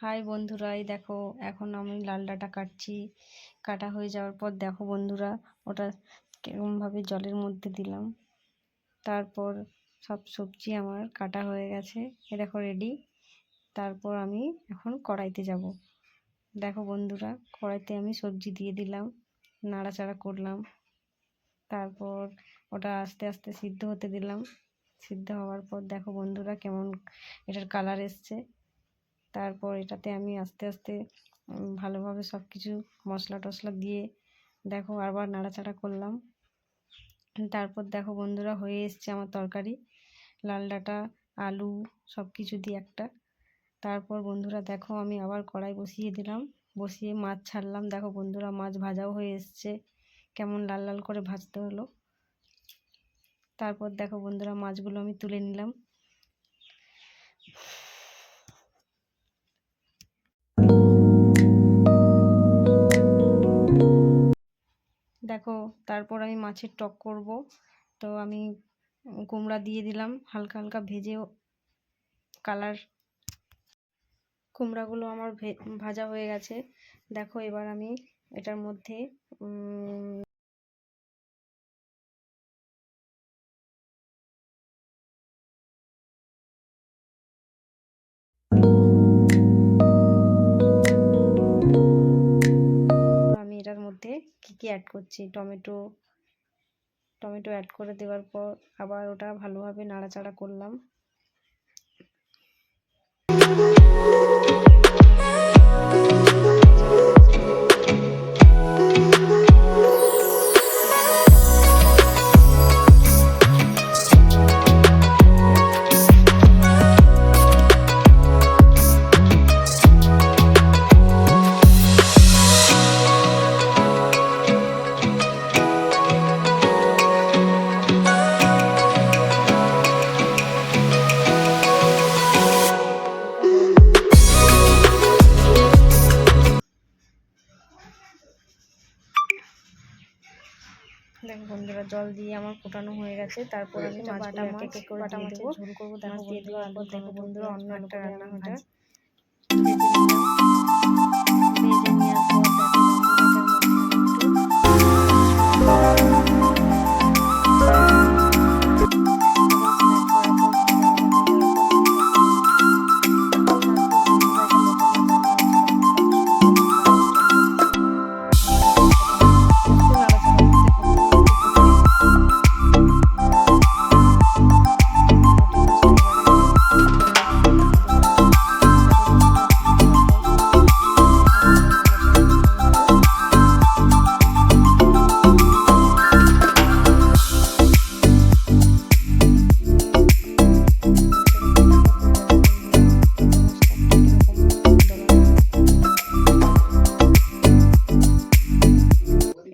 High বন্ধুরা, এই দেখো এখন আমি লাল ডাঁটা কাটছি। কাটা হয়ে যাওয়ার পর দেখো বন্ধুরা, ওটা কিরকমভাবে জলের মধ্যে দিলাম। তারপর সব সবজি আমার কাটা হয়ে গেছে, এ দেখো রেডি। তারপর আমি এখন কড়াইতে যাব। দেখো বন্ধুরা, কড়াইতে আমি সবজি দিয়ে দিলাম, নাড়াচাড়া করলাম। তারপর ওটা আস্তে আস্তে সিদ্ধ হতে দিলাম। সিদ্ধ হওয়ার পর দেখো বন্ধুরা কেমন এটার কালার এসছে। তারপর এটাতে আমি আস্তে আস্তে ভালোভাবে সব কিছু মশলা টশলা দিয়ে দেখো আবার নাড়াচাড়া করলাম। তারপর দেখো বন্ধুরা হয়ে এসছে আমার তরকারি, লাল ডাঁটা আলু সব কিছু দিয়ে একটা। তারপর বন্ধুরা দেখো আমি আবার কড়াই বসিয়ে দিলাম, বসিয়ে মাছ ছাড়লাম। দেখো বন্ধুরা মাছ ভাজাও হয়ে এসছে, কেমন লাল লাল করে ভাজতে হলো। তারপর দেখো বন্ধুরা মাছগুলো আমি তুলে নিলাম। দেখো তারপর আমি মাছের টক করব, তো আমি কুমড়া দিয়ে দিলাম হালকা হালকা ভেজে। কালার কুমড়াগুলো আমার ভাজা হয়ে গেছে। দেখো এবার আমি এটার মধ্যে কি অ্যাড করছি, টমেটো অ্যাড করে দেওয়ার পর আবার ওটা ভালোভাবে নাড়াচাড়া করলাম। দেখো বন্ধুরা জল দিয়ে আমার ফোটানো হয়ে গেছে। তারপর আমি বাটা মাছ ঝোল করবো। দেখো বন্ধুরা, দেখো বন্ধুরা অন্য একটা রান্না ভাজা ভেজে নেওয়ার পর দেখো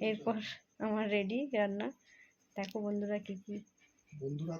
এরপর আমার রেডি রান্না। দেখো বন্ধুরা কি কি বন্ধুরা